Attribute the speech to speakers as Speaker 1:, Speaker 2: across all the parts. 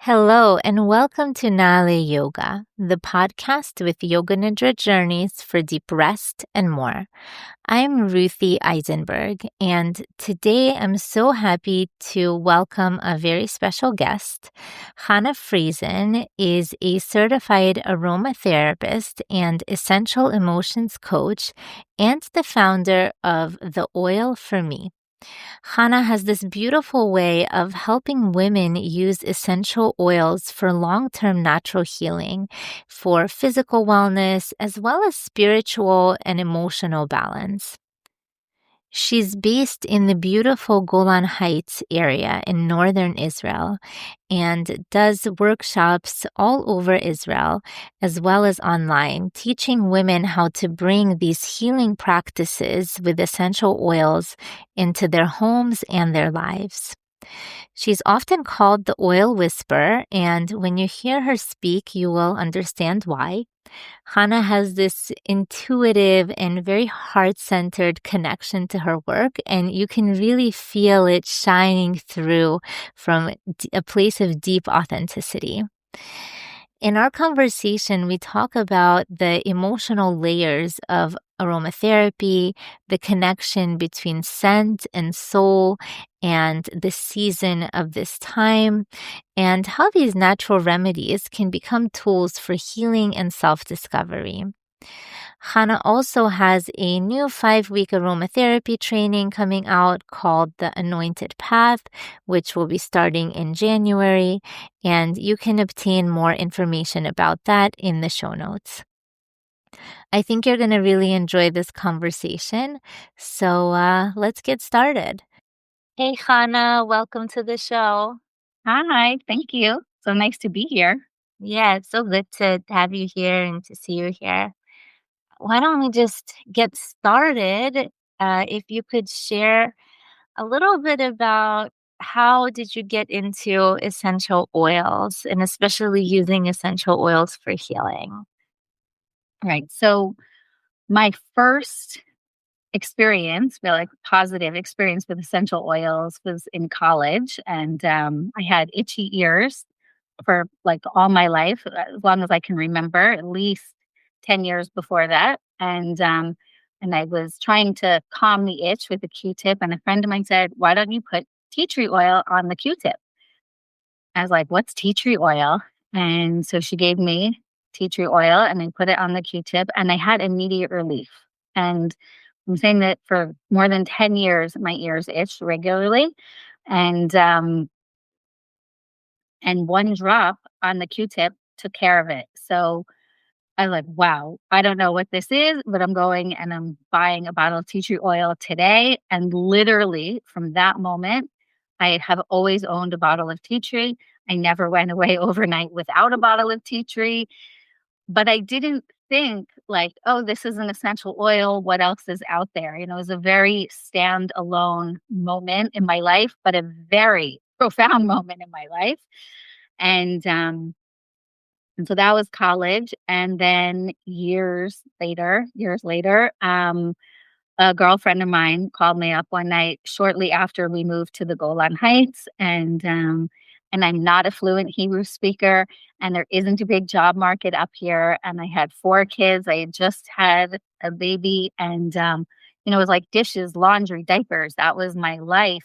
Speaker 1: Hello, and welcome to Nale Yoga, the podcast with Yoga Nidra journeys for deep rest and more. I'm Ruthie Eisenberg, and today I'm so happy to welcome a very special guest. Chana Frazin is a certified aromatherapist and essential emotions coach, and the founder of The Oil for Me. Chana has this beautiful way of helping women use essential oils for long term natural healing, for physical wellness, as well as spiritual and emotional balance. She's based in the beautiful Golan Heights area in northern Israel and does workshops all over Israel as well as online, teaching women how to bring these healing practices with essential oils into their homes and their lives. She's often called the oil whisperer, and when you hear her speak, you will understand why. Chana has this intuitive and very heart-centered connection to her work, and you can really feel it shining through from a place of deep authenticity. In our conversation, we talk about the emotional layers of aromatherapy, the connection between scent and soul, and the season of this time, and how these natural remedies can become tools for healing and self-discovery. Chana also has a new 5-week aromatherapy training coming out called The Anointed Path, which will be starting in January, and you can obtain more information about that in the show notes. I think you're going to really enjoy this conversation, so let's get started. Hey, Chana, welcome to the show.
Speaker 2: Hi, thank you. So nice to be here.
Speaker 1: Yeah, it's so good to have you here and to see you here. Why don't we just get started? If you could share a little bit about how did you get into essential oils and especially using essential oils for healing?
Speaker 2: Right. So my first experience, well, like positive experience with essential oils was in college. And I had itchy ears for like all my life, as long as I can remember, at least 10 years before that. And I was trying to calm the itch with a Q-tip. And a friend of mine said, "Why don't you put tea tree oil on the Q-tip?" I was like, "What's tea tree oil?" And so she gave me tea tree oil and I put it on the Q-tip and I had immediate relief. And I'm saying that for more than 10 years, my ears itched regularly. And and one drop on the Q-tip took care of it. So I was like, wow, I don't know what this is, but I'm going and I'm buying a bottle of tea tree oil today. And literally from that moment, I have always owned a bottle of tea tree. I never went away overnight without a bottle of tea tree, but I didn't think like, oh, this is an essential oil. What else is out there? You know, it was a very standalone moment in my life, but a very profound moment in my life. And and so that was college, and then years later, a girlfriend of mine called me up one night shortly after we moved to the Golan Heights, and I'm not a fluent Hebrew speaker, and there isn't a big job market up here, and I had 4 kids. I had just had a baby, and it was like dishes, laundry, diapers. That was my life.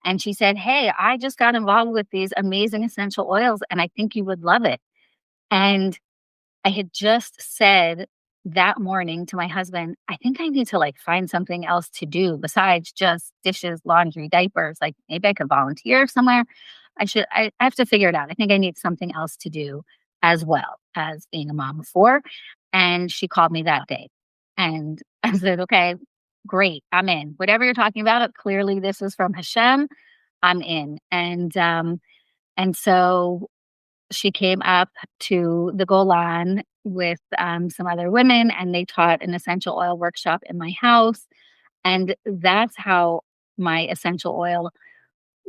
Speaker 2: And she said, "Hey, I just got involved with these amazing essential oils, and I think you would love it." And I had just said that morning to my husband, "I think I need to like find something else to do besides just dishes, laundry, diapers. Like maybe I could volunteer somewhere. I have to figure it out. I think I need something else to do as well as being a mom before." And she called me that day. And I said, "Okay, great. I'm in. Whatever you're talking about, clearly this is from Hashem. I'm in." And so she came up to the Golan with some other women, and they taught an essential oil workshop in my house. And that's how my essential oil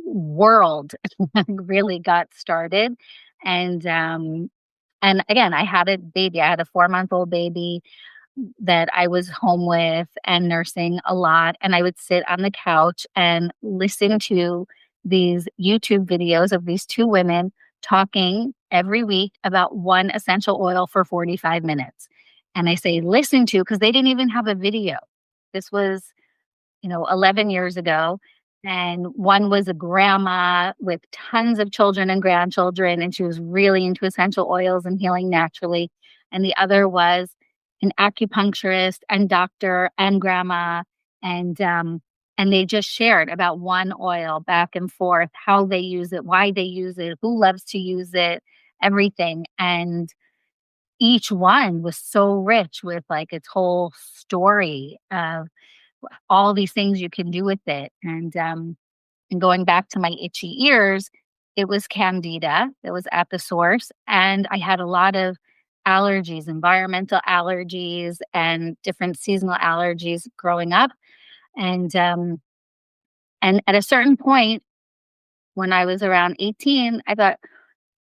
Speaker 2: world really got started. And and again, I had a baby. I had a 4-month-old baby that I was home with and nursing a lot. And I would sit on the couch and listen to these YouTube videos of these 2 women talking every week about one essential oil for 45 minutes. And I say, listen to, because they didn't even have a video. This was 11 years ago. And one was a grandma with tons of children and grandchildren, and she was really into essential oils and healing naturally. And the other was an acupuncturist and doctor and grandma. And they just shared about one oil back and forth, how they use it, why they use it, who loves to use it, everything. And each one was so rich with like its whole story of all these things you can do with it. And going back to my itchy ears, it was candida that was at the source. And I had a lot of allergies, environmental allergies, and different seasonal allergies growing up. And at a certain point, when I was around 18, I thought,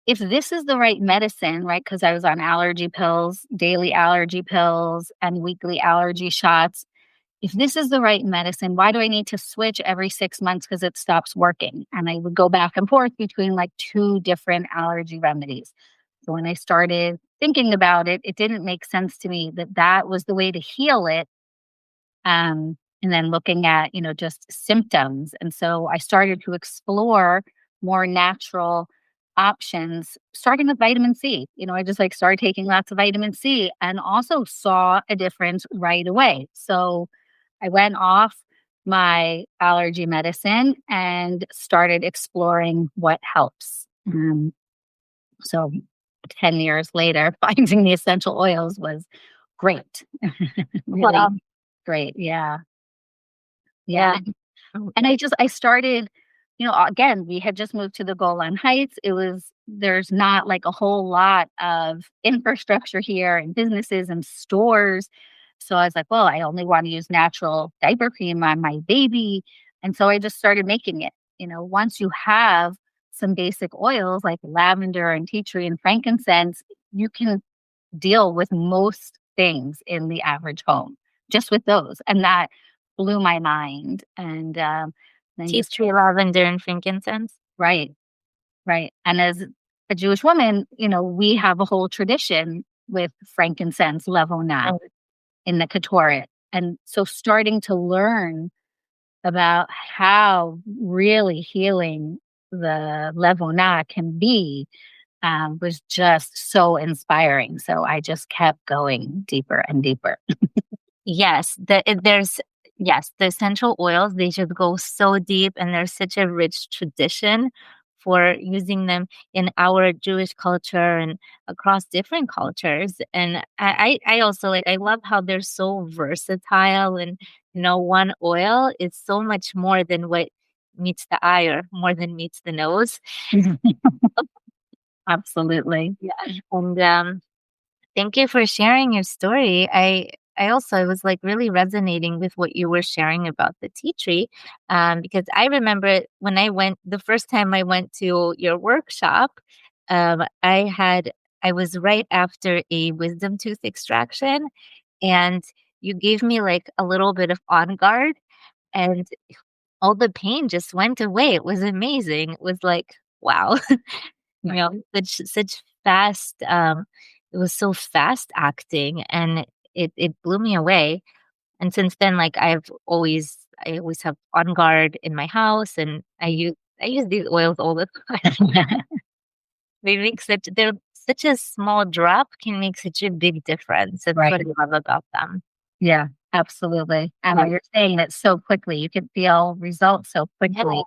Speaker 2: if this is the right medicine, right? Because I was on allergy pills, daily allergy pills, and weekly allergy shots. If this is the right medicine, why do I need to switch every 6 months because it stops working? And I would go back and forth between like two different allergy remedies. So when I started thinking about it, it didn't make sense to me that that was the way to heal it. And then looking at, just symptoms. And so I started to explore more natural options, starting with vitamin C. I just like started taking lots of vitamin C and also saw a difference right away. So I went off my allergy medicine and started exploring what helps. So 10 years later, finding the essential oils was great. Really
Speaker 1: Wow.
Speaker 2: great. Yeah.
Speaker 1: Yeah.
Speaker 2: Yeah. And I started, again, we had just moved to the Golan Heights. There's not like a whole lot of infrastructure here and businesses and stores. So I was like, well, I only want to use natural diaper cream on my baby. And so I just started making it. Once you have some basic oils like lavender and tea tree and frankincense, you can deal with most things in the average home just with those. And that blew my mind. And then
Speaker 1: Tea
Speaker 2: just,
Speaker 1: tree, lavender, and frankincense.
Speaker 2: right, right. And as a Jewish woman, we have a whole tradition with frankincense, levona
Speaker 1: Oh,
Speaker 2: in the Ketoret. And so starting to learn about how really healing the levona can be was just so inspiring. So I just kept going deeper and deeper.
Speaker 1: yes, the essential oils, they should go so deep, and there's such a rich tradition for using them in our Jewish culture and across different cultures. And I also like, I love how they're so versatile, and one oil is so much more than what meets the eye or more than meets the nose.
Speaker 2: Absolutely.
Speaker 1: Yeah. And thank you for sharing your story. I also was like really resonating with what you were sharing about the tea tree, because I remember when the first time I went to your workshop, um, I had I was right after a wisdom tooth extraction, and you gave me like a little bit of on guard, and all the pain just went away. It was amazing. It was like, wow.
Speaker 2: Right.
Speaker 1: Such fast, it was so fast acting, and it blew me away. And since then, like, I always have On Guard in my house, and I use these oils all the time. They're such a small drop can make such a big difference. That's
Speaker 2: Right.
Speaker 1: what I love about them.
Speaker 2: Yeah, absolutely. And
Speaker 1: Yeah.
Speaker 2: when you're saying it so quickly, you can feel results so
Speaker 1: Yeah,
Speaker 2: quickly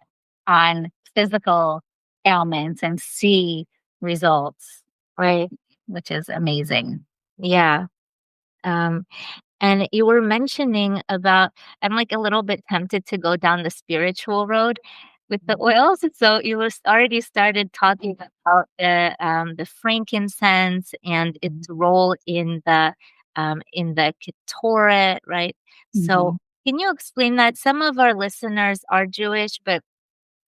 Speaker 2: on physical ailments and see results,
Speaker 1: right.
Speaker 2: which is amazing.
Speaker 1: Yeah. Um And you were mentioning about I'm, like, a little bit tempted to go down the spiritual road with the oils, so you was already started talking about the frankincense and its role in the Ketoret, right? So,
Speaker 2: Mhm.
Speaker 1: can you explain that? Some of our listeners are Jewish, but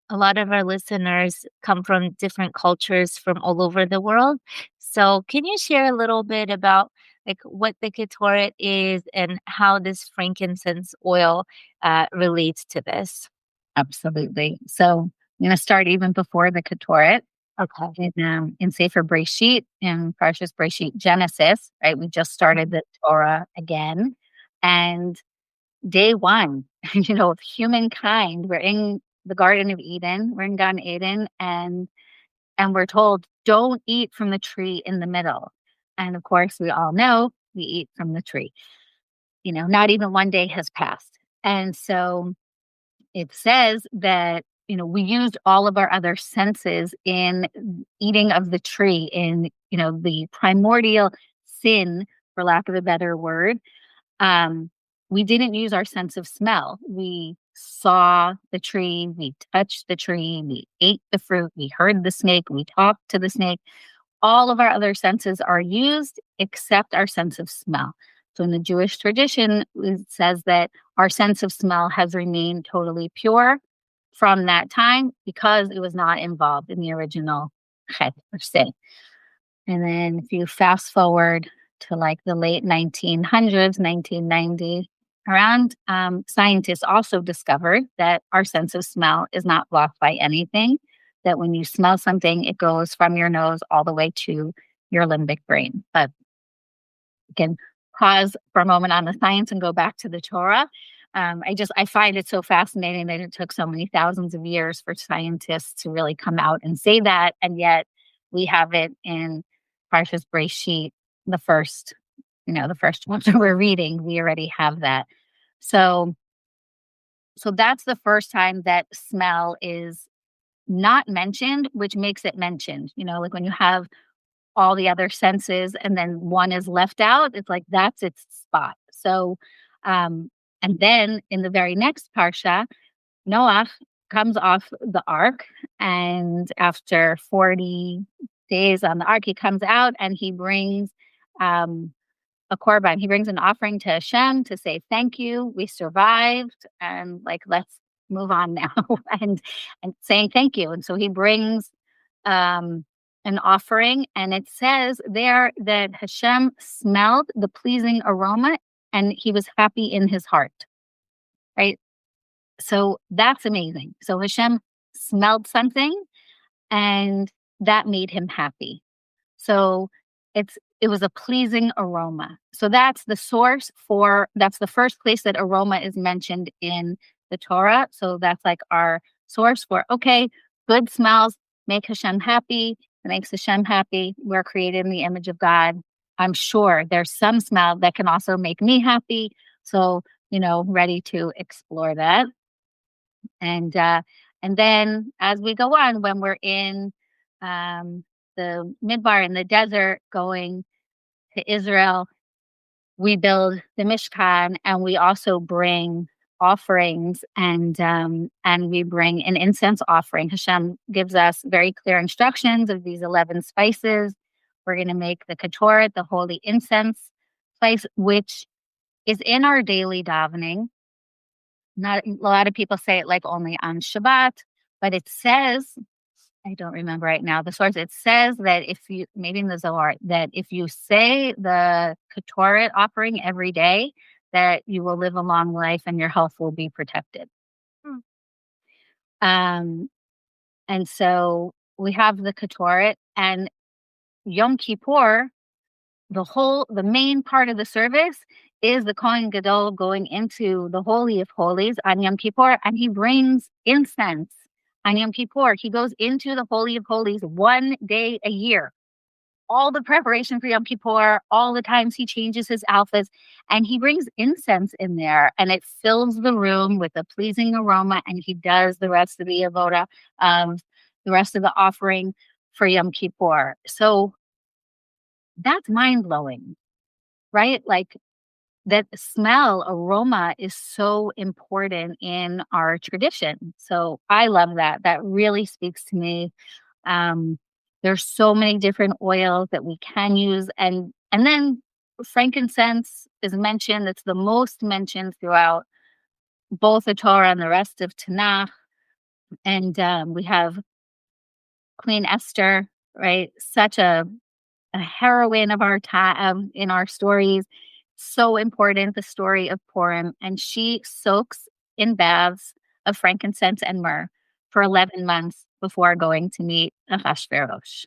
Speaker 1: a lot of our listeners come from different cultures from all over the world. So, can you share a little bit about like what the Ketoret is and how this frankincense oil relates to this?
Speaker 2: Absolutely. So I'm going to start even before the Ketoret. Okay. In Sefer Breshit, in Parshas Breshit Genesis, right? We just started the Torah again. And day one, of humankind, we're in the Garden of Eden, we're in Gan Eden, and we're told, don't eat from the tree in the middle. And of course, we all know we eat from the tree. Not even one day has passed. And so it says that, we used all of our other senses in eating of the tree, in, the primordial sin, for lack of a better word. um, we didn't use our sense of smell. We saw the tree, we touched the tree, we ate the fruit, we heard the snake, we talked to the snake. All of our other senses are used except our sense of smell. So in the Jewish tradition, it says that our sense of smell has remained totally pure from that time because it was not involved in the original chet or sin. And then if you fast forward to like the late 1900s, 1990, around, scientists also discovered that our sense of smell is not blocked by anything, that when you smell something, it goes from your nose all the way to your limbic brain. But we can pause for a moment on the science and go back to the Torah. I find it so fascinating that it took so many thousands of years for scientists to really come out and say that, and yet we have it in Parshas Breshit, the first, the first chapter we're reading. We already have that. So, so that's the first time that smell is not mentioned, which makes it mentioned. Like when you have all the other senses and then one is left out, it's like that's its spot. So, um, and then in the very next parsha, Noah comes off the ark, and after 40 days on the ark, he comes out and he brings um, a korban. He brings an offering to Hashem to say thank you, we survived, and like let's move on now, and saying thank you. And so he brings um, an offering, and it says there that Hashem smelled the pleasing aroma, and he was happy in his heart. Right. So that's amazing. So Hashem smelled something, and that made him happy. So it was a pleasing aroma. So that's the first place that aroma is mentioned in the Torah. So that's like our source for, okay, good smells make Hashem happy. It makes Hashem happy. We're created in the image of God. I'm sure there's some smell that can also make me happy. So, ready to explore that. And and then as we go on, when we're in um, the midbar in the desert going to Israel, we build the Mishkan, and we also bring offerings, and we bring an incense offering. Hashem gives us very clear instructions of these 11 spices. We're going to make the ketoret, the holy incense spice, which is in our daily davening. Not a lot of people say it like only on Shabbat, but it says, I don't remember right now the source. It says that if you, maybe in the Zohar, that if you say the Ketoret offering every day, that you will live a long life and your health will be protected. Hmm. Um, and so we have the Ketoret, and Yom Kippur, the main part of the service is the Kohen Gadol going into the Holy of Holies on Yom Kippur, and he brings incense on Yom Kippur. He goes into the Holy of Holies one day a year. All the preparation for Yom Kippur, all the times he changes his outfits, and he brings incense in there, and it fills the room with a pleasing aroma, and he does the rest of the avoda, the rest of the offering for Yom Kippur. So that's mind blowing, right? Like that smell, aroma is so important in our tradition. So I love that. That really speaks to me. Um, there's so many different oils that we can use, and then frankincense is mentioned. It's the most mentioned throughout both the Torah and the rest of Tanakh. And we have Queen Esther, right? Such a heroine of our time in our stories. So important, the story of Purim. And she soaks in baths of frankincense and myrrh for 11 months before going to meet a Hashverosh.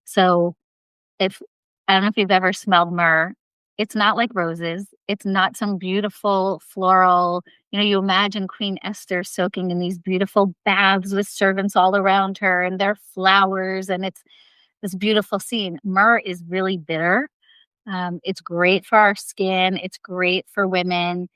Speaker 2: So if I don't know if you've ever smelled myrrh, it's not like roses. It's not some beautiful floral, you imagine Queen Esther soaking in these beautiful baths with servants all around her and their flowers, and it's this beautiful scene. Myrrh is really bitter. It's great for our skin. It's great for women.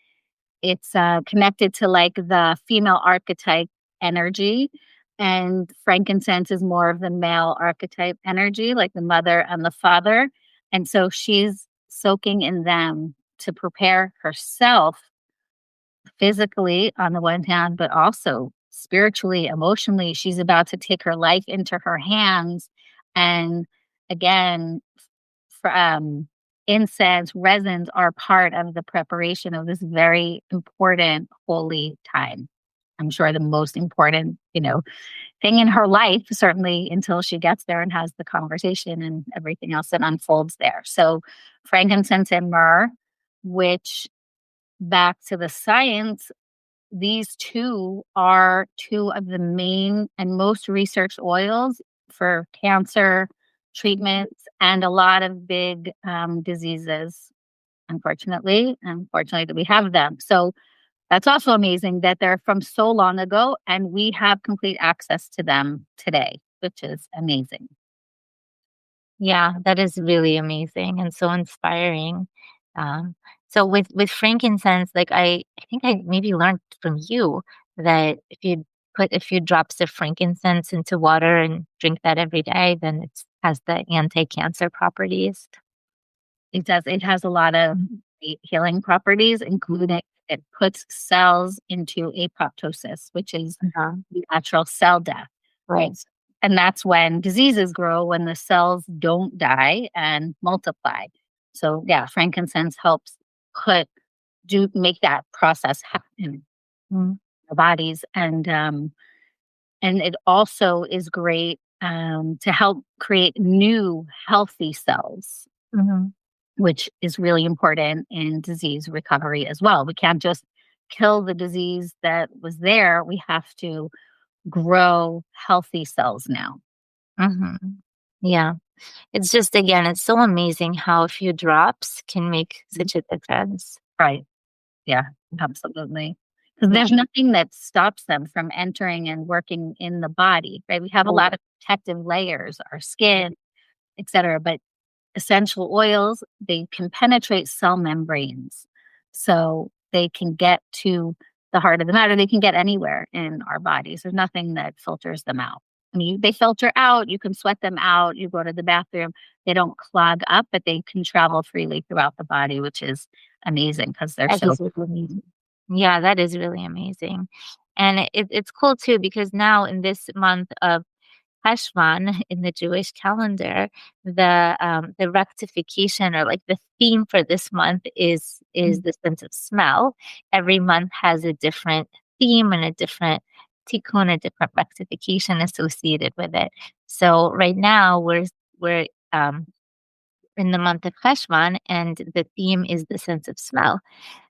Speaker 2: It's connected to like the female archetype energy, and frankincense is more of the male archetype energy, like the mother and the father. And so she's soaking in them to prepare herself physically on the one hand, but also spiritually, emotionally. She's about to take her life into her hands. And again, incense, resins are part of the preparation of this very important holy time. I'm sure the most important, thing in her life, certainly until she gets there and has the conversation and everything else that unfolds there. So, frankincense and myrrh, which back to the science, these two are two of the main and most researched oils for cancer treatments and a lot of big diseases, unfortunately, that we have them. So that's also amazing that they're from so long ago and we have complete access to them today, which is amazing.
Speaker 1: Yeah, that is really amazing and so inspiring. Um, so with frankincense, like I think I maybe learned from you that if you put a few drops of frankincense into water and drink that every day, then it has the anti-cancer properties.
Speaker 2: It does. It has a lot of great healing properties, including it puts cells into apoptosis, which is
Speaker 1: Uh-huh.
Speaker 2: natural cell death, right? And that's when diseases grow, when the cells don't die and multiply. So yeah, frankincense helps put do make that process happen in
Speaker 1: Mm-hmm.
Speaker 2: our bodies, and it also is great to help create new healthy cells, which is really important in disease recovery as well. We can't just kill the disease that was there. We have to grow healthy cells now.
Speaker 1: Mm-hmm. Yeah. It's just again, it's so amazing how a few drops can make such a difference.
Speaker 2: Right. Yeah, absolutely. Because
Speaker 1: Yeah.
Speaker 2: there's nothing that stops them from entering and working in the body, right? We have a lot of protective layers, our skin, etc. But essential oils, they can penetrate cell membranes. So they can get to the heart of the matter. They can get anywhere in our bodies. There's nothing that filters them out. I mean, they filter out, you can sweat them out, you go to the bathroom, they don't clog up, but they can travel freely throughout the body, which is amazing because they're
Speaker 1: That
Speaker 2: so
Speaker 1: is really amazing. Yeah, that is really amazing. And it's cool too because now in this month of Heshvan in the Jewish calendar, the rectification or like the theme for this month is the sense of smell. Every month has a different theme and a different tikkun, a different rectification associated with it. So right now we're in the month of Heshvan, and the theme is the sense of smell.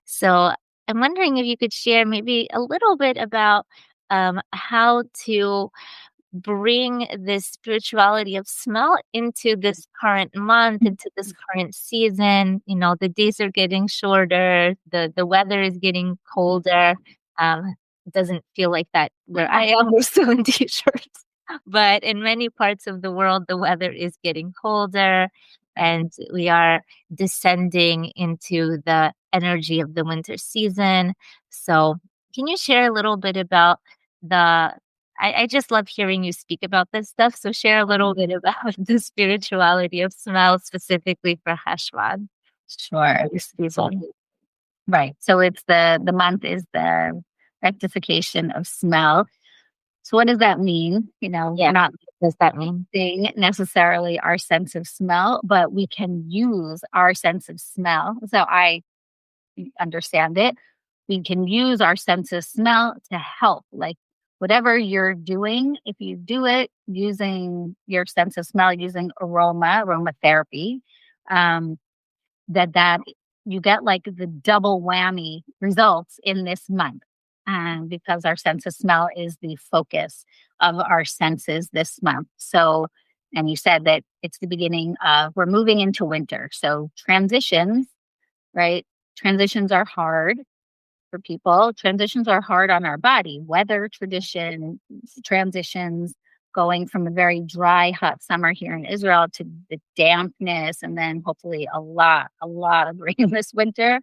Speaker 1: So I'm wondering if you could share maybe a little bit about how to bring this spirituality of smell into this current month, into this current season. The days are getting shorter, the weather is getting colder. It doesn't feel like that where I am. We're still in t-shirts. But in many parts of the world, the weather is getting colder and we are descending into the energy of the winter season. So, can you share a little bit about the I just love hearing you speak about this stuff. So share a little bit about the spirituality of smell specifically for Heshvan.
Speaker 2: sure.
Speaker 1: This season.
Speaker 2: Right. So it's the month is the rectification of smell. So what does that mean?
Speaker 1: Yeah.
Speaker 2: We're not
Speaker 1: What does that mean?
Speaker 2: losing necessarily our sense of smell, but we can use our sense of smell. So I understand it. We can use our sense of smell to help. Like whatever you're doing, if you do it using your sense of smell, using aromatherapy, um, that you get like the double whammy results in this month. And because our sense of smell is the focus of our senses this month. So, and you said that it's the beginning of, we're moving into winter. So, transitions, right? Transitions are hard for people. Transitions are hard on our body. Weather tradition transitions, going from a very dry, hot summer here in Israel to the dampness, and then hopefully a lot of rain this winter.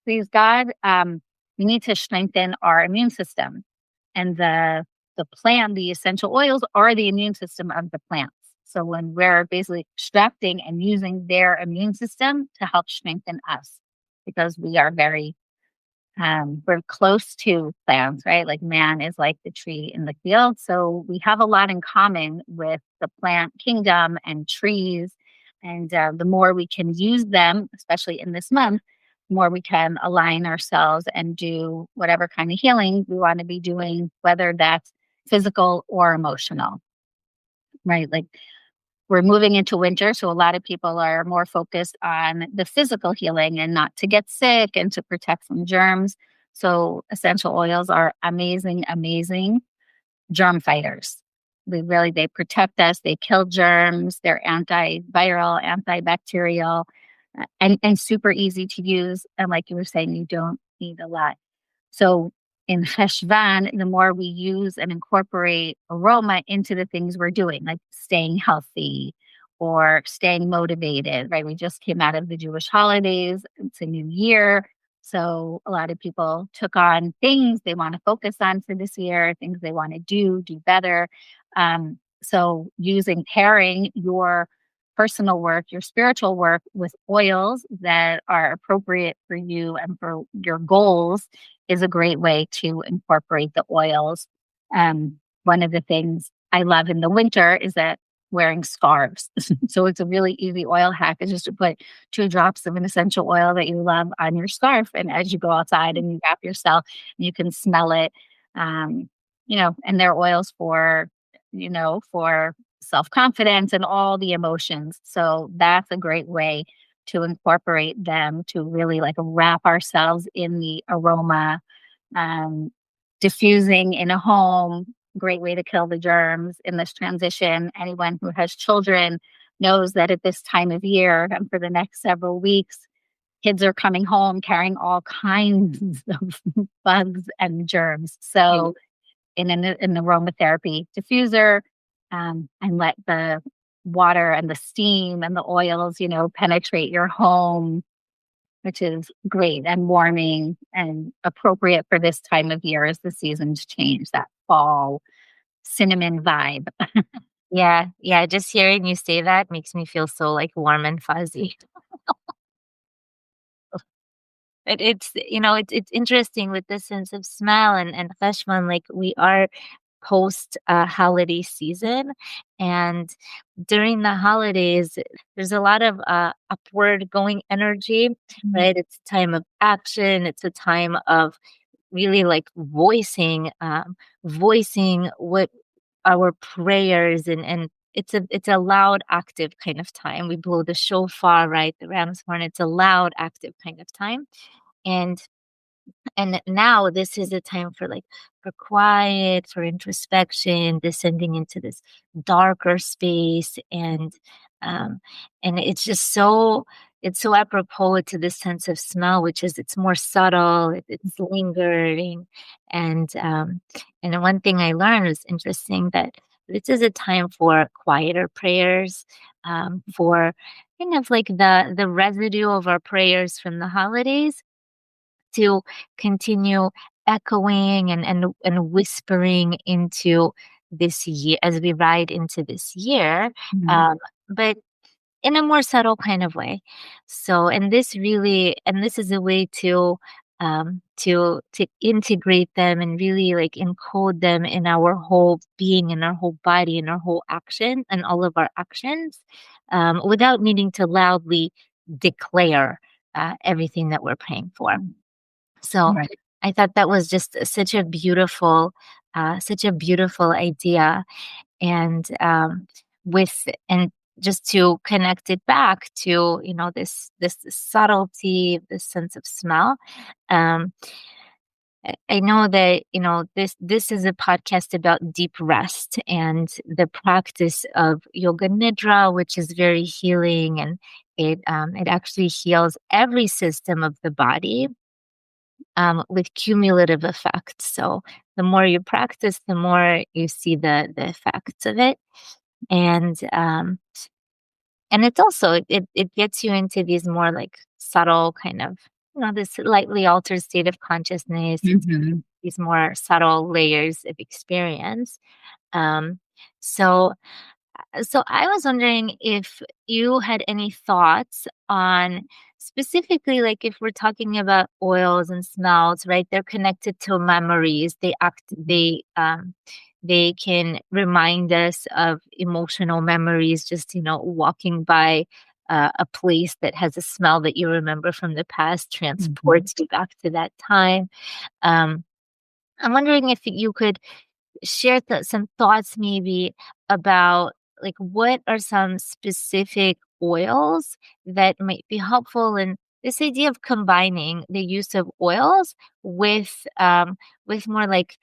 Speaker 2: Please God, we need to strengthen our immune system, and the essential oils are the immune system of the plants. So when we're basically extracting and using their immune system to help strengthen us, because we are very we're close to plants, right? Like man is like the tree in the field. So we have a lot in common with the plant kingdom and trees. And the more we can use them, especially in this month, the more we can align ourselves and do whatever kind of healing we want to be doing, whether that's physical or emotional, right? Like we're moving into winter, so a lot of people are more focused on the physical healing and not to get sick and to protect from germs. So essential oils are amazing, amazing germ fighters. They protect us, they kill germs, they're antiviral, antibacterial, and super easy to use. And like you were saying, you don't need a lot. So in Cheshvan, the more we use and incorporate aroma into the things we're doing, like staying healthy or staying motivated, right? We just came out of the Jewish holidays. It's a new year. So a lot of people took on things they want to focus on for this year, things they want to do better. So pairing your personal work, your spiritual work with oils that are appropriate for you and for your goals is a great way to incorporate the oils. One of the things I love in the winter is that wearing scarves. So it's a really easy oil hack is just to put 2 drops of an essential oil that you love on your scarf. And as you go outside and you wrap yourself, you can smell it. Um, and they're oils for self-confidence and all the emotions. So that's a great way to incorporate them to really like wrap ourselves in the aroma. um, Diffusing in a home, great way to kill the germs in this transition. Anyone who has children knows that at this time of year and for the next several weeks, kids are coming home carrying all kinds of bugs and germs. So in the aromatherapy diffuser, and let the water and the steam and the oils, penetrate your home, which is great and warming and appropriate for this time of year as the seasons change, that fall cinnamon vibe.
Speaker 1: Yeah, yeah, just hearing you say that makes me feel so, like, warm and fuzzy. It's interesting with the sense of smell and cheshvan, like, we are post, holiday season, and during the holidays, there's a lot of, upward going energy,
Speaker 2: Mhm.
Speaker 1: right? It's a time of action, it's a time of really, like, voicing what our prayers and it's a loud, active kind of time. We blow the shofar, right? The ram's horn, it's a loud, active kind of time, and now this is a time for like for quiet, for introspection, descending into this darker space, um and it's so apropos to this sense of smell, which is it's more subtle, it's lingering, and one thing I learned was interesting that this is a time for quieter prayers, for kind of like the residue of our prayers from the holidays to continue echoing and whispering into this year as we ride into this year,
Speaker 2: Mhm.
Speaker 1: um, but in a more subtle kind of way. So, and this is a way to integrate them and really like encode them in our whole being, in our whole body, in our whole action, and all of our actions, without needing to loudly declare everything that we're praying for. So
Speaker 2: Right.
Speaker 1: I thought that was just such a beautiful idea, and and just to connect it back to this subtlety, this sense of smell. Um, I know that, this is a podcast about deep rest and the practice of yoga nidra, which is very healing, and it actually heals every system of the body with cumulative effects. So the more you practice, the more you see the effects of it. And it's also it gets you into these more like subtle kind of, this slightly altered state of consciousness,
Speaker 2: Mhm.
Speaker 1: these more subtle layers of experience. Um, so so I was wondering if you had any thoughts on, specifically, like if we're talking about oils and smells, right? They're connected to memories. They can remind us of emotional memories, just, walking by a place that has a smell that you remember from the past
Speaker 2: Mhm.
Speaker 1: transports you back to that time. Um, I'm wondering if you could share some thoughts maybe about, like, what are some specific oils that might be helpful in this idea of combining the use of oils with more like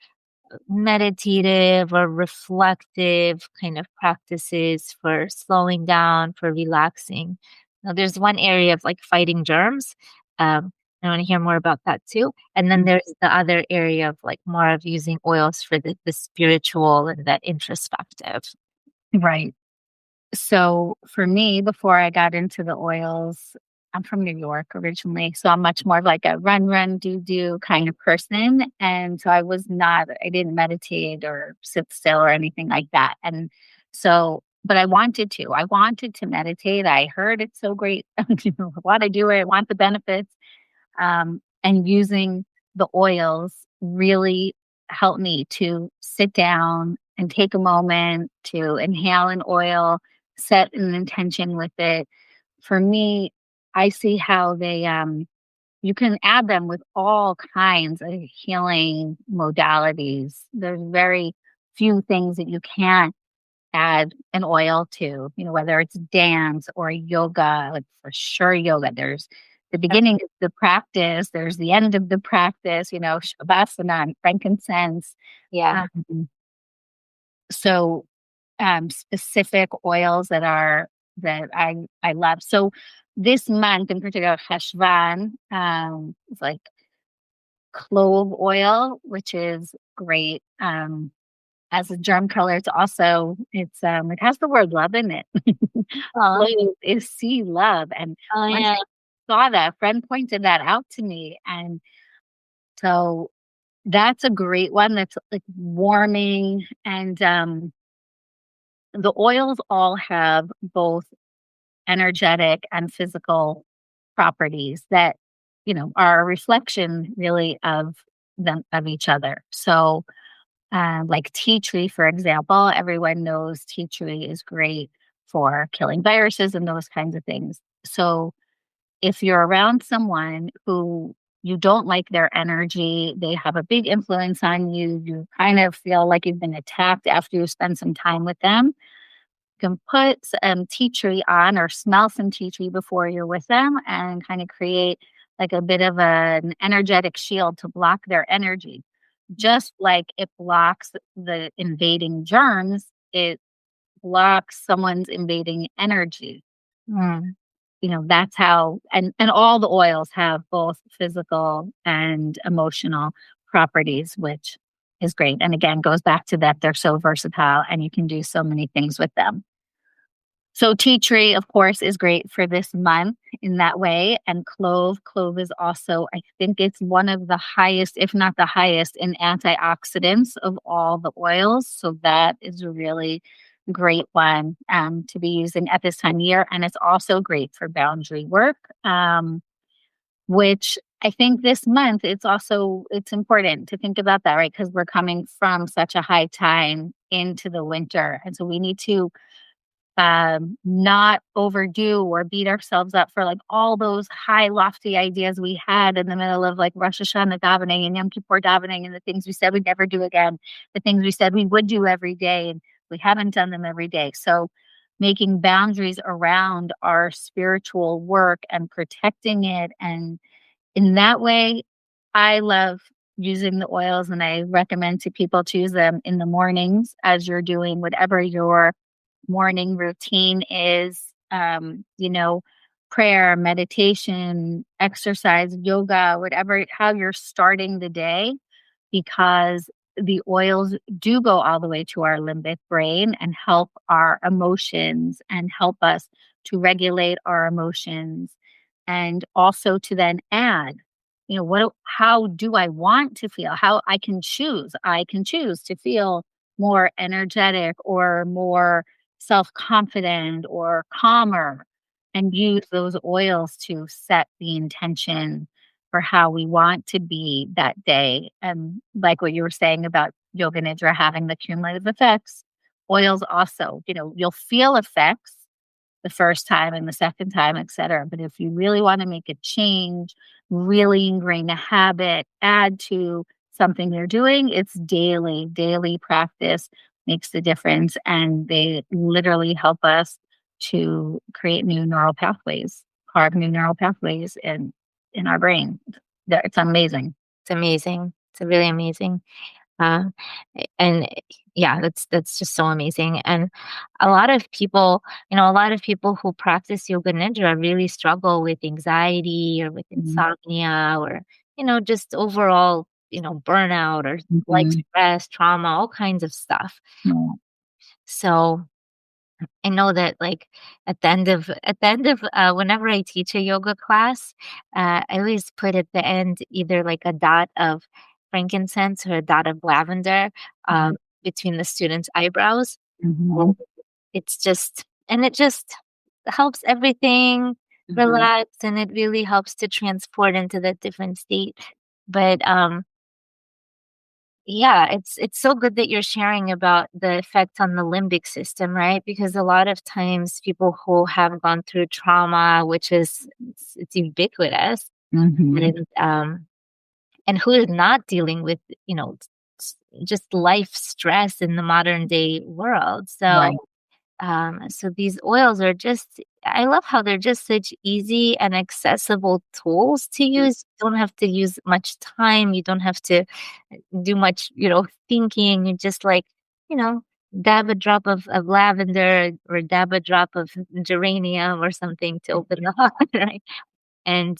Speaker 1: meditative or reflective kind of practices for slowing down, for relaxing. Now, there's one area of like fighting germs. I want to hear more about that too. And then
Speaker 2: Mhm.
Speaker 1: there's the other area of like more of using oils for the spiritual and that introspective.
Speaker 2: Right. So for me, before I got into the oils, I'm from New York originally. So I'm much more of like a run, run, do, do kind of person. And so I didn't meditate or sit still or anything like that. And so, but I wanted to meditate. I heard it's so great. I want to do it. I want the benefits. And using the oils really helped me to sit down and take a moment to inhale an oil, set an intention with it. For me, I see how you can add them with all kinds of healing modalities. There's very few things that you can't add an oil to, whether it's dance or yoga, like for sure yoga. There's the beginning of the practice, there's the end of the practice, shavasana and frankincense.
Speaker 1: Yeah.
Speaker 2: Um, so specific oils that I love. So this month in particular, Heshvan, is like clove oil, which is great. As a germ killer, it has the word love in it.
Speaker 1: Oh,
Speaker 2: Clove is sea love, and
Speaker 1: oh
Speaker 2: once
Speaker 1: yeah.
Speaker 2: I saw that, a friend pointed that out to me, and so that's a great one that's, like, warming, and, the oils all have both energetic and physical properties that, are a reflection really of each other. So, like tea tree, for example, everyone knows tea tree is great for killing viruses and those kinds of things. So if you're around someone who you don't like their energy, they have a big influence on you, you kind of feel like you've been attacked after you spend some time with them, you can put some tea tree on or smell some tea tree before you're with them and kind of create like a bit of an energetic shield to block their energy. Just like it blocks the invading germs, it blocks someone's invading energy.
Speaker 1: Mm.
Speaker 2: That's how, and all the oils have both physical and emotional properties, which is great. And again, goes back to that they're so versatile and you can do so many things with them. So tea tree, of course, is great for this month in that way. And clove. Clove is also, I think it's one of the highest, if not the highest, in antioxidants of all the oils. So that is a really great one to be using at this time of year. And it's also great for boundary work, which I think this month it's important to think about that, right? Because we're coming from such a high time into the winter. And so we need to not overdo or beat ourselves up for like all those high lofty ideas we had in the middle of like Rosh Hashanah davening and Yom Kippur davening and the things we said we'd never do again, the things we said we would do every day, and we haven't done them every day. So making boundaries around our spiritual work and protecting it, and in that way, I love using the oils, and I recommend to people to use them in the mornings as you're doing whatever your morning routine is, prayer, meditation, exercise, yoga, whatever, how you're starting the day, because the oils do go all the way to our limbic brain and help our emotions and help us to regulate our emotions, and also to then add, how do I want to feel? How I can choose to feel more energetic or more self-confident or calmer, and use those oils to set the intention for how we want to be that day. And like what you were saying about yoga nidra having the cumulative effects, oils also, you'll feel effects the first time and the second time, et cetera. But if you really want to make a change, really ingrain a habit, add to something you're doing, it's daily practice makes the difference. And they literally help us to create new neural pathways, carve new neural pathways in our brain. It's amazing.
Speaker 1: It's amazing. It's really amazing. Uh, and yeah, that's just so amazing. And a lot of people, a lot of people who practice yoga nidra really struggle with anxiety or with
Speaker 2: Mhm.
Speaker 1: insomnia or, just overall, burnout or like
Speaker 2: Mhm.
Speaker 1: stress, trauma, all kinds of stuff.
Speaker 2: Yeah.
Speaker 1: So I know that like at the end of whenever I teach a yoga class, I always put at the end either like a dot of frankincense or a dot of lavender
Speaker 2: Mhm.
Speaker 1: between the students' eyebrows.
Speaker 2: Mhm.
Speaker 1: And it just helps everything
Speaker 2: Mhm.
Speaker 1: relax, and it really helps to transport into that different state. But yeah, it's so good that you're sharing about the effect on the limbic system, right? Because a lot of times people who have gone through trauma, which is it's ubiquitous,
Speaker 2: Mhm.
Speaker 1: and who is not dealing with, just life stress in the modern day world. So
Speaker 2: Right.
Speaker 1: so these oils are just, I love how they're just such easy and accessible tools to use. You don't have to use much time. You don't have to do much, thinking. You just like, you know, dab a drop of lavender or dab a drop of geranium or something to open the heart, right? And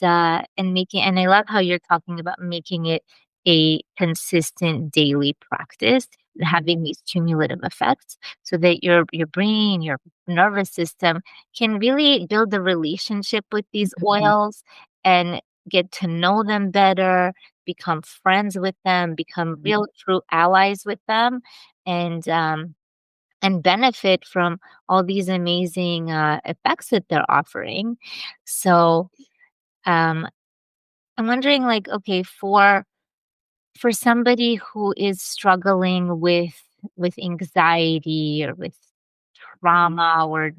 Speaker 1: making, and I love how you're talking about making it a consistent daily practice,
Speaker 2: Mhm.
Speaker 1: having these cumulative effects so that your brain, your nervous system can really build a relationship with these
Speaker 2: Mhm.
Speaker 1: oils and get to know them better, become friends with them, become
Speaker 2: Mhm.
Speaker 1: real true allies with them, and benefit from all these amazing effects that they're offering. So um, I'm wondering, like, okay, for somebody who is struggling with anxiety or with trauma or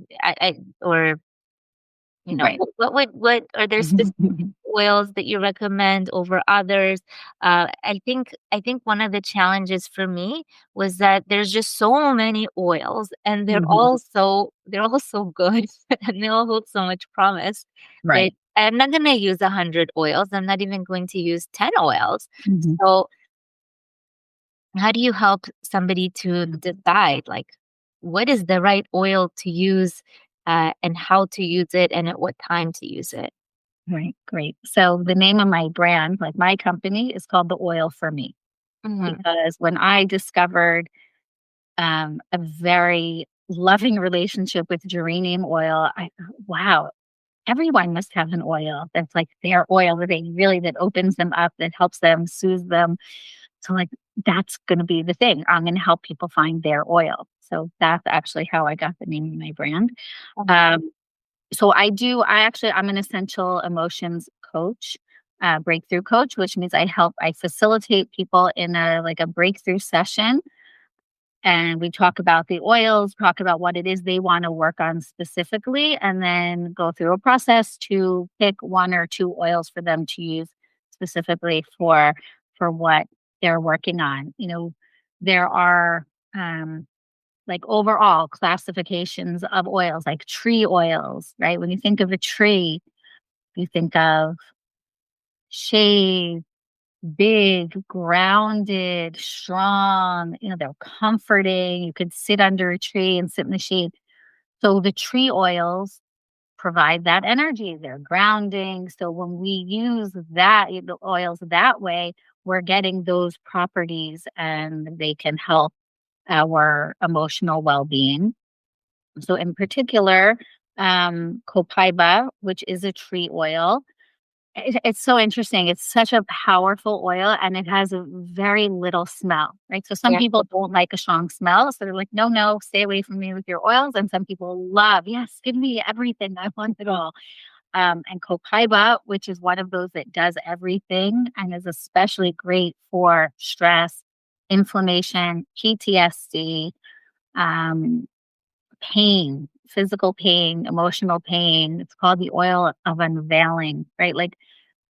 Speaker 1: or
Speaker 2: Right.
Speaker 1: what are there specific oils that you recommend over others? I think one of the challenges for me was that there's just so many oils and
Speaker 2: Mhm.
Speaker 1: they're all so good and they all hold so much promise. But
Speaker 2: Right.
Speaker 1: I'm not gonna use 100 oils. I'm not even going to use 10 oils.
Speaker 2: Mhm.
Speaker 1: So how do you help somebody to decide like what is the right oil to use and how to use it and at what time to use it?
Speaker 2: Right. Great. So the name of my brand, like my company, is called The Oil for Me,
Speaker 1: Mhm.
Speaker 2: because when I discovered a very loving relationship with geranium oil, I thought, wow, everyone must have an oil that's like their oil that opens them up, that helps them, soothes them. So like that's gonna be the thing. I'm gonna help people find their oil. So that's actually how I got the name of my brand.
Speaker 1: Mhm.
Speaker 2: Um, so I'm an essential emotions coach, breakthrough coach, which means I facilitate people in a breakthrough session, and we talk about the oils, talk about what it is they want to work on specifically, and then go through a process to pick one or two oils for them to use specifically for what they're working on. There are like overall classifications of oils, like tree oils, right? When you think of a tree, you think of shade, big, grounded, strong, they're comforting. You could sit under a tree and sit in the shade. So the tree oils provide that energy. They're grounding. So when we use the oils that way, we're getting those properties and they can help our emotional well-being. So in particular, copaiba, which is a tree oil, it's so interesting. It's such a powerful oil and it has a very little smell, right? So some
Speaker 1: Yeah.
Speaker 2: people don't like a strong smell. So they're like, no, no, stay away from me with your oils. And some people love, yes, give me everything. I want it all. And copaiba, which is one of those that does everything and is especially great for stress, inflammation, PTSD, um, pain, physical pain, emotional pain. It's called the oil of unveiling, right? Like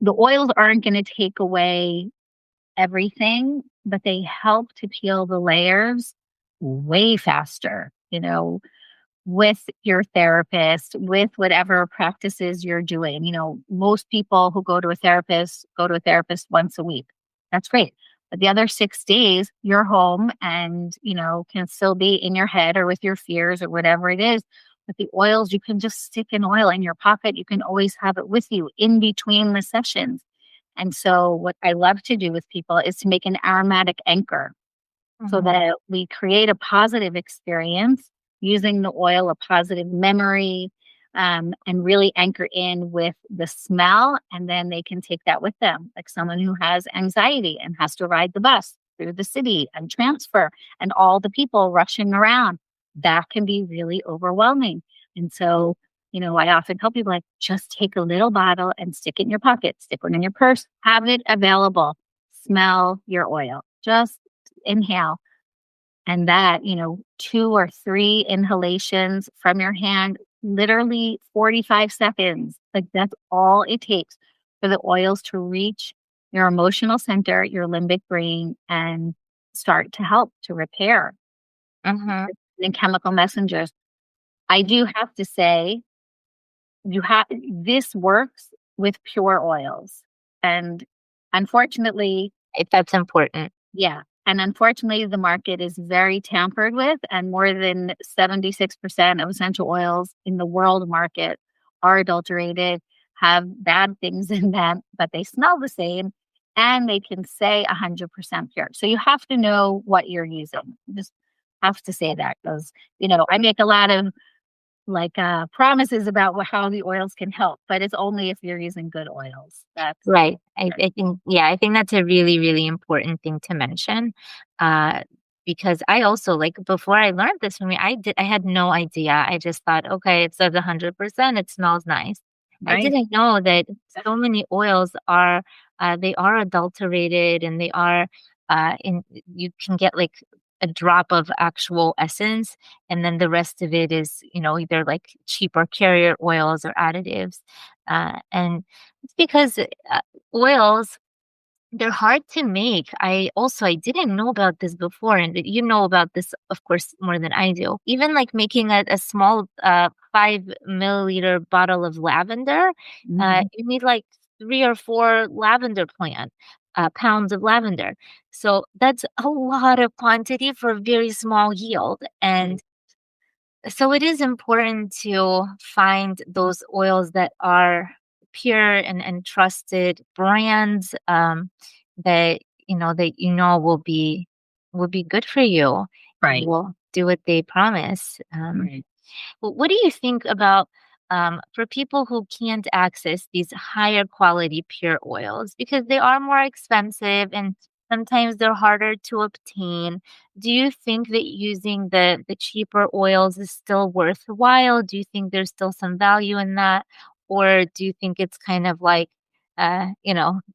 Speaker 2: the oils aren't going to take away everything, but they help to peel the layers way faster, with your therapist, with whatever practices you're doing. Most people who go to a therapist once a week. That's great. But the other 6 days, you're home and, can still be in your head or with your fears or whatever it is. But the oils, you can just stick an oil in your pocket. You can always have it with you in between the sessions. And so, what I love to do with people is to make an aromatic anchor so
Speaker 1: Mhm.
Speaker 2: that we create a positive experience using the oil, a positive memory, and really anchor in with the smell. And then they can take that with them, like someone who has anxiety and has to ride the bus through the city and transfer and all the people rushing around. That can be really overwhelming. And so, I often tell people like just take a little bottle and stick it in your pocket, stick one in your purse, have it available. Smell your oil. Just inhale and that, 2 or 3 inhalations from your hand, literally 45 seconds. Like that's all it takes for the oils to reach your emotional center, your limbic brain, and start to help to repair
Speaker 1: Mhm.
Speaker 2: the chemical messengers. I do have to say, this works with pure oils. And unfortunately,
Speaker 1: If that's important.
Speaker 2: yeah. And unfortunately, the market is very tampered with, and more than 76% of essential oils in the world market are adulterated, have bad things in them, but they smell the same and they can say 100% pure. So you have to know what you're using. Just have to say that because, I make a lot of like promises about how the oils can help, but it's only if you're using good oils. That's
Speaker 1: Right. I think, yeah, I think that's a really, really important thing to mention. Uh, because I also like before I learned this from you, I had no idea. I just thought, okay, it says 100%, it smells nice. I
Speaker 2: right.
Speaker 1: didn't know that so many oils are they are adulterated and they are in you can get like a drop of actual essence and then the rest of it is, either like cheaper carrier oils or additives. And it's because oils, they're hard to make. I didn't know about this before, and you know about this, of course, more than I do. Even like making a small 5 milliliter bottle of lavender,
Speaker 2: Mhm.
Speaker 1: you need like 3 or 4 lavender pounds of lavender. So that's a lot of quantity for a very small yield. And so it is important to find those oils that are pure and trusted brands that will be good for you and
Speaker 2: Right.
Speaker 1: will do what they promise.
Speaker 2: Right.
Speaker 1: Well, what do you think about for people who can't access these higher quality pure oils because they are more expensive and sometimes they're harder to obtain? Do you think that using the cheaper oils is still worthwhile? Do you think there's still some value in that, or do you think it's kind of like,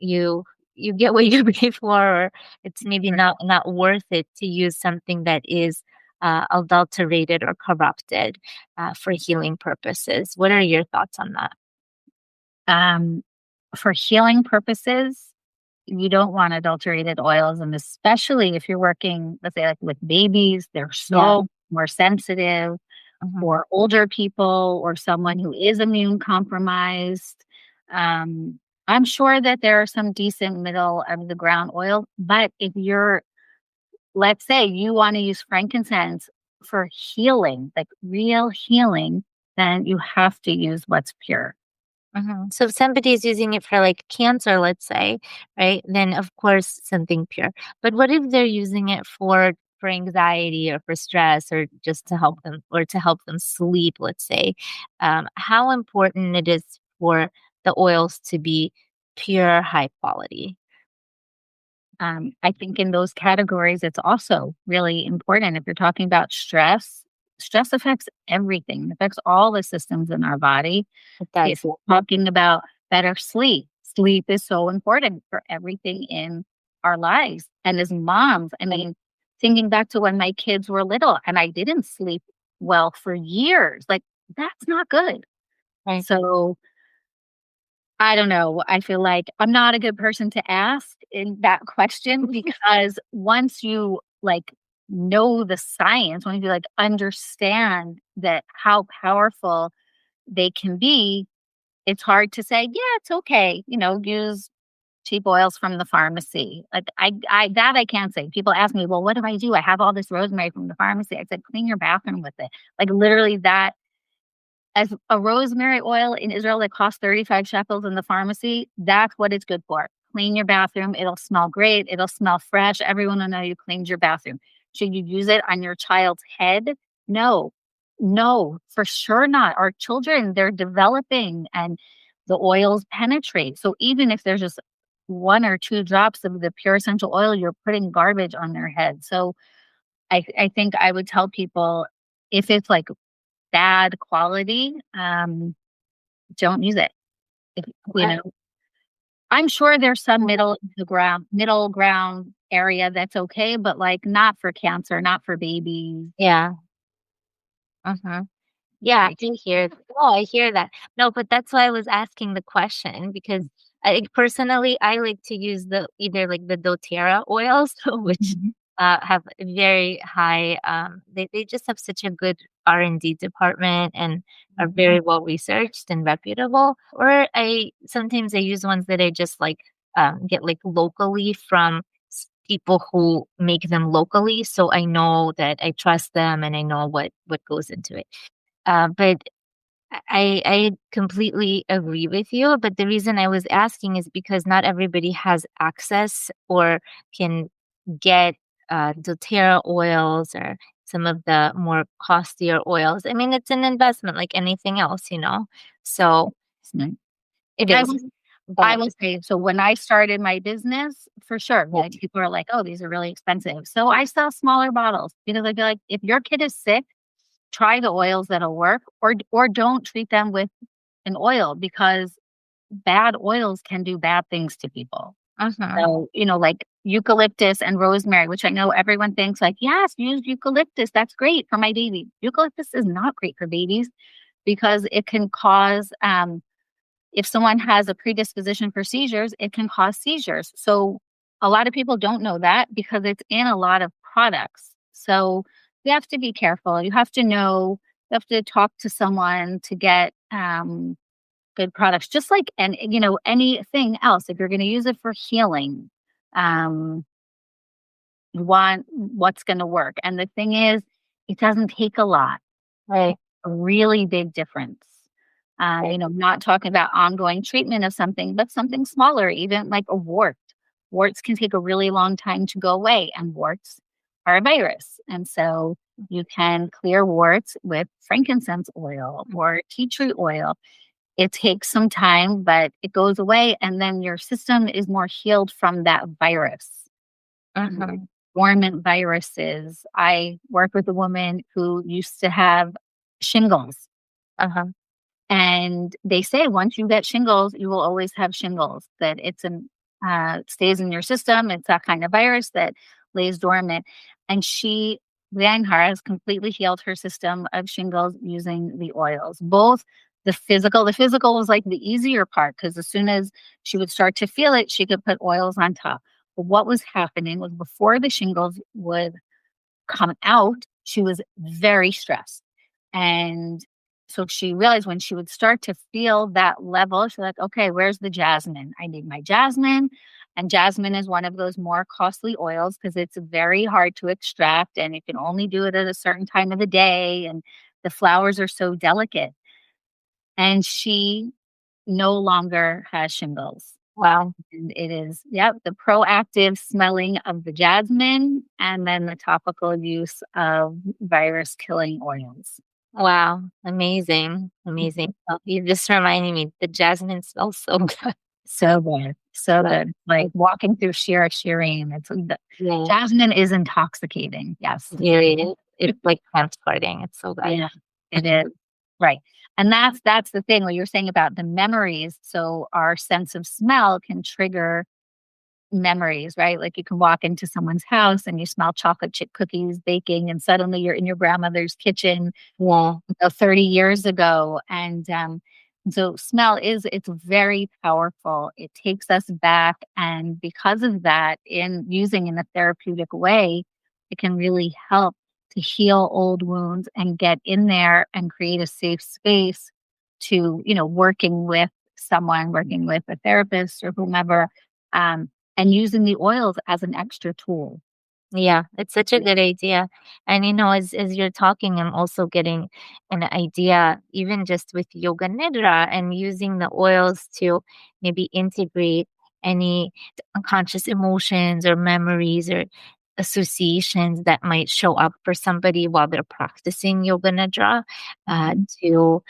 Speaker 1: you get what you pay for, or it's maybe not worth it to use something that is adulterated or corrupted for healing purposes. What are your thoughts on that?
Speaker 2: Um, for healing purposes, you don't want adulterated oils, and especially if you're working, let's say, like with babies, they're
Speaker 1: Yeah.
Speaker 2: so more sensitive,
Speaker 1: Mhm.
Speaker 2: or older people, or someone who is immune compromised. Um, I'm sure that there are some decent middle of the ground oil, but if you're, let's say you want to use frankincense for healing, like real healing, then you have to use what's pure.
Speaker 1: Mhm. So if somebody's using it for like cancer, let's say, right? Then of course something pure. But what if they're using it for anxiety or for stress or just to help them or to help them sleep, let's say? How important it is for the oils to be pure, high quality?
Speaker 2: I think in those categories, it's also really important. If you're talking about stress, stress affects everything, it affects all the systems in our body.
Speaker 1: It
Speaker 2: If
Speaker 1: does.
Speaker 2: we're talking about better sleep, sleep is so important for everything in our lives. And as moms, I mean, thinking back to when my kids were little and I didn't sleep well for years, like that's not good.
Speaker 1: Right.
Speaker 2: So I don't know. I feel like I'm not a good person to ask in that question because once you like know the science, when you like understand that how powerful they can be, it's hard to say, yeah, it's okay, use cheap oils from the pharmacy. Like I that I can't say. People ask me, well, what do I do? I have all this rosemary from the pharmacy. I said, clean your bathroom with it. Like literally that as a rosemary oil in Israel that costs 35 shekels in the pharmacy, that's what it's good for. Clean your bathroom. It'll smell great. It'll smell fresh. Everyone will know you cleaned your bathroom. Should you use it on your child's head? No, no, for sure not. Our children, they're developing and the oils penetrate. So even if there's just one or two drops of the pure essential oil, you're putting garbage on their head. So I think I would tell people if it's like bad quality, don't use it. If, you
Speaker 1: Okay.
Speaker 2: know, I'm sure there's some middle ground area that's okay, but like not for cancer, not for babies.
Speaker 1: Yeah. Uh-huh. Yeah,
Speaker 2: Right.
Speaker 1: I hear that. No, but that's why I was asking the question because I like to use either like the doTERRA oils, which
Speaker 2: Mhm.
Speaker 1: have very high they just have such a good R&D department and are
Speaker 2: Mhm.
Speaker 1: very well researched and reputable. Or I sometimes I use ones that I just like get like locally from people who make them locally, so I know that I trust them and I know what goes into it. But I completely agree with you, but the reason I was asking is because not everybody has access or can get, doTERRA oils or some of the more costlier oils. I mean, it's an investment like anything else, you know? So
Speaker 2: Right.
Speaker 1: it
Speaker 2: I
Speaker 1: is,
Speaker 2: will I
Speaker 1: but
Speaker 2: will say, so when I started my business, for sure, like people are like, "Oh, these are really expensive." So I sell smaller bottles because I feel like if your kid is sick, try the oils that'll work or don't treat them with an oil because bad oils can do bad things to people.
Speaker 1: mhm,
Speaker 2: So, like eucalyptus and rosemary, which I know everyone thinks like, yes, use eucalyptus. That's great for my baby. Eucalyptus is not great for babies because it can cause, if someone has a predisposition for seizures, it can cause seizures. So a lot of people don't know that because it's in a lot of products. So you have to be careful. You have to know, you have to talk to someone to get, good products, just like anything else. If you're going to use it for healing, um, you want what's going to work. And the thing is, it doesn't take a lot.
Speaker 1: right,
Speaker 2: A really big difference.
Speaker 1: right,
Speaker 2: Not talking about ongoing treatment of something, but something smaller, even like a wart. Warts can take a really long time to go away, and warts are a virus. And so you can clear warts with frankincense oil or tea tree oil. It takes some time, but it goes away, and then your system is more healed from that virus.
Speaker 1: mhm,
Speaker 2: Dormant viruses. I work with a woman who used to have shingles,
Speaker 1: uh-huh,
Speaker 2: and they say once you get shingles, you will always have shingles, that stays in your system. It's that kind of virus that lays dormant. And she then has completely healed her system of shingles using the oils. Both the physical was like the easier part because as soon as she would start to feel it, she could put oils on top. But what was happening was before the shingles would come out, she was very stressed. And So she realized when she would start to feel that level, she's like, okay, where's the jasmine? I need my jasmine. And jasmine is one of those more costly oils because it's very hard to extract and you can only do it at a certain time of the day. And the flowers are so delicate. And she no longer has shingles.
Speaker 1: Wow.
Speaker 2: And it is, yep, the proactive smelling of the jasmine and then the topical use of virus killing oils.
Speaker 1: Wow. Amazing. Amazing. Oh, you just reminded me the jasmine smells so good.
Speaker 2: So good. So
Speaker 1: But
Speaker 2: good. Like walking through shireen.
Speaker 1: yeah,
Speaker 2: Jasmine is intoxicating. Yes.
Speaker 1: really, it's like transporting. It's so good.
Speaker 2: Yeah, it is. Right. And that's the thing what you're saying about the memories. So our sense of smell can trigger memories, right? Like you can walk into someone's house and you smell chocolate chip cookies baking, and suddenly you're in your grandmother's kitchen
Speaker 1: Yeah.
Speaker 2: 30 years ago. And so smell is it's very powerful. It takes us back. And because of that, in using in a therapeutic way, it can really help to heal old wounds and get in there and create a safe space to, working with someone, working with a therapist or whomever, and using the oils as an extra tool.
Speaker 1: Yeah, it's such a good idea. And as you're talking, I'm also getting an idea, even just with yoga nidra and using the oils to maybe integrate any unconscious emotions or memories or associations that might show up for somebody while they're practicing yoga nidra,
Speaker 2: Mhm.
Speaker 1: to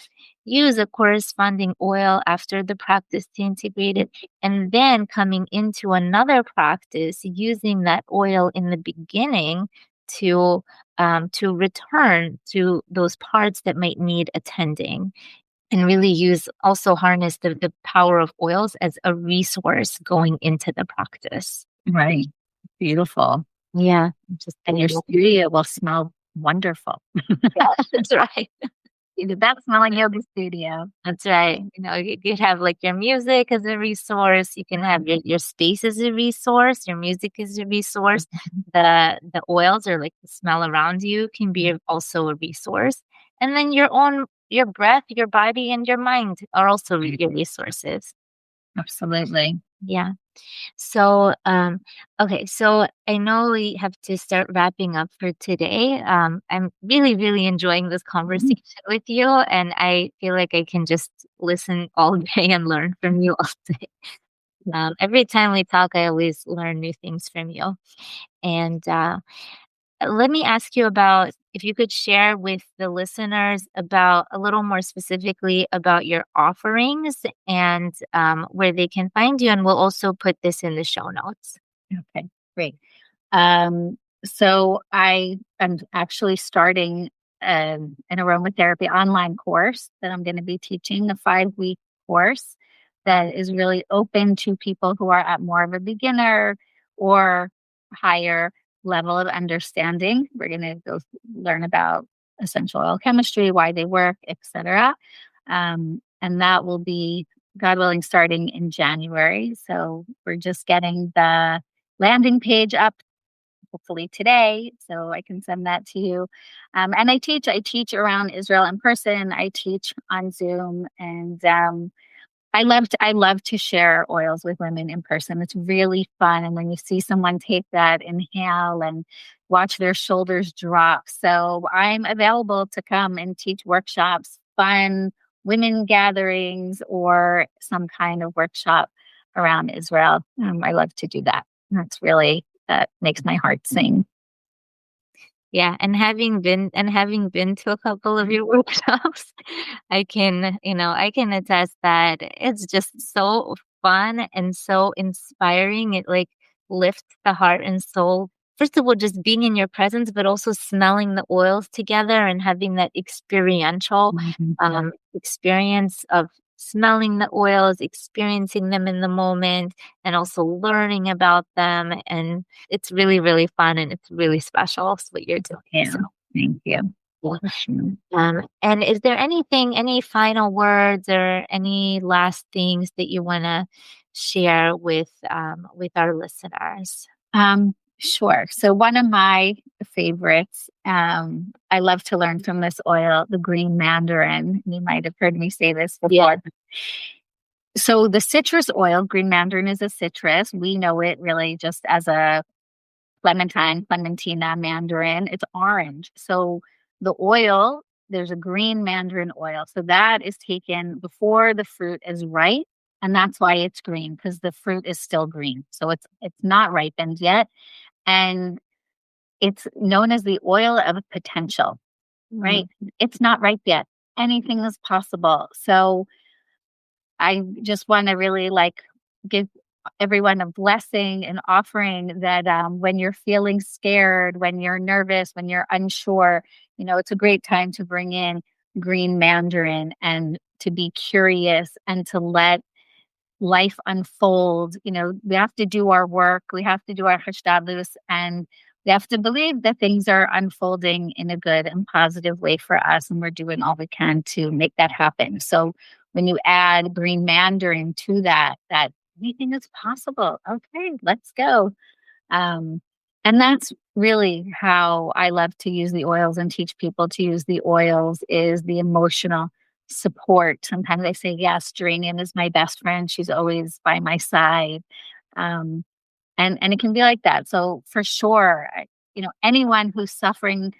Speaker 1: use a corresponding oil after the practice to integrate it, and then coming into another practice using that oil in the beginning to return to those parts that might need attending, and really use also harness the power of oils as a resource going into the practice.
Speaker 2: Right. Beautiful.
Speaker 1: Yeah, just
Speaker 2: And your studio will smell wonderful.
Speaker 1: yeah, that's right.
Speaker 2: You did that smelling yoga studio.
Speaker 1: That's right. You could have like your music as a resource. You can have your space as a resource. Your music as a resource. The oils or like the smell around you can be also a resource. And then your breath, your body, and your mind are also your resources.
Speaker 2: Absolutely.
Speaker 1: Yeah. So, okay. So I know we have to start wrapping up for today. I'm really, really enjoying this
Speaker 2: Mhm.
Speaker 1: conversation with you, and I feel like I can just listen all day and learn from you all day. Every time we talk, I always learn new things from you. And let me ask you about if you could share with the listeners about a little more specifically about your offerings and where they can find you. And we'll also put this in the show notes.
Speaker 2: Okay, great. Um, so I am actually starting an aromatherapy online course that I'm going to be teaching, a 5-week course that is really open to people who are at more of a beginner or higher level of understanding. We're going to go learn about essential oil chemistry, why they work, etc. And that will be, God willing, starting in January. So we're just getting the landing page up hopefully today, so I can send that to you. And I teach around Israel in person. I teach on Zoom, and I love to share oils with women in person. It's really fun, and when you see someone take that inhale and watch their shoulders drop. So I'm available to come and teach workshops, fun women gatherings, or some kind of workshop around Israel. I love to do that. That makes my heart sing.
Speaker 1: Yeah, and having been to a couple of your workshops, I can attest that it's just so fun and so inspiring. It like lifts the heart and soul. First of all, just being in your presence, but also smelling the oils together and having that experiential
Speaker 2: Mhm.
Speaker 1: experience of smelling the oils, experiencing them in the moment, and also learning about them. And it's really, really fun and it's really special what you're doing.
Speaker 2: Yeah,
Speaker 1: So,
Speaker 2: thank you.
Speaker 1: yeah.
Speaker 2: For sure.
Speaker 1: And is there any final words or any last things that you want to share with our listeners?
Speaker 2: Sure. So one of my favorites, I love to learn from this oil, the green mandarin. You might have heard me say this
Speaker 1: Yeah.
Speaker 2: before. So the citrus oil, green mandarin is a citrus. We know it really just as a clementine, clementina, mandarin. It's orange. So the oil, there's a green mandarin oil. So that is taken before the fruit is ripe. And that's why it's green, because the fruit is still green. So it's not ripened yet. And it's known as the oil of potential, right?
Speaker 1: Mhm.
Speaker 2: It's not ripe yet. Anything is possible. So I just want to really like give everyone a blessing and offering that when you're feeling scared, when you're nervous, when you're unsure, it's a great time to bring in green mandarin and to be curious and to let life unfold. We have to do our work, we have to do our hashtadlus, and we have to believe that things are unfolding in a good and positive way for us, and we're doing all we can to make that happen. So when you add green mandarin to that anything is possible. Okay, let's go. Um, and that's really how I love to use the oils and teach people to use the oils is the emotional support. Sometimes I say, yes, geranium is my best friend. She's always by my side. Um, and it can be like that. So for sure, anyone who's suffering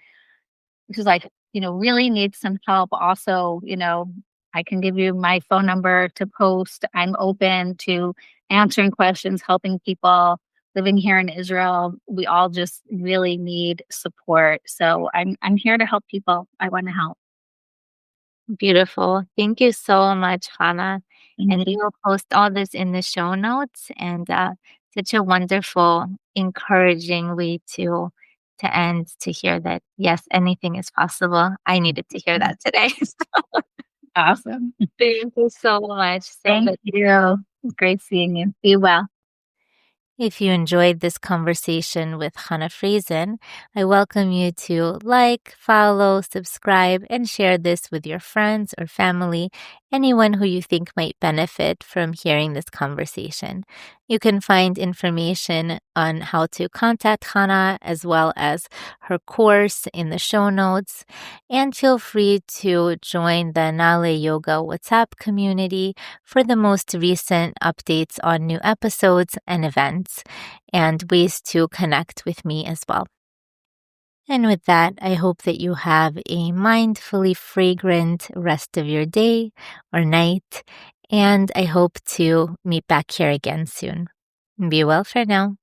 Speaker 2: who's like, really needs some help. Also, I can give you my phone number to post. I'm open to answering questions, helping people living here in Israel. We all just really need support. So I'm here to help people. I want to help.
Speaker 1: Beautiful. Thank you so much, Hannah.
Speaker 2: Thank
Speaker 1: And we
Speaker 2: you.
Speaker 1: will post all this in the show notes. And such a wonderful, encouraging way to end to hear that yes, anything is possible. I needed to hear that today.
Speaker 2: Awesome.
Speaker 1: Thank you so much. So
Speaker 2: Thank
Speaker 1: good.
Speaker 2: you. Great seeing you. Be well.
Speaker 1: If you enjoyed this conversation with Chana Frazin, I welcome you to like, follow, subscribe, and share this with your friends or family, anyone who you think might benefit from hearing this conversation. You can find information on how to contact Chana as well as her course in the show notes. And feel free to join the Nale Yoga WhatsApp community for the most recent updates on new episodes and events, and ways to connect with me as well. And with that, I hope that you have a mindfully fragrant rest of your day or night, and I hope to meet back here again soon. Be well for now.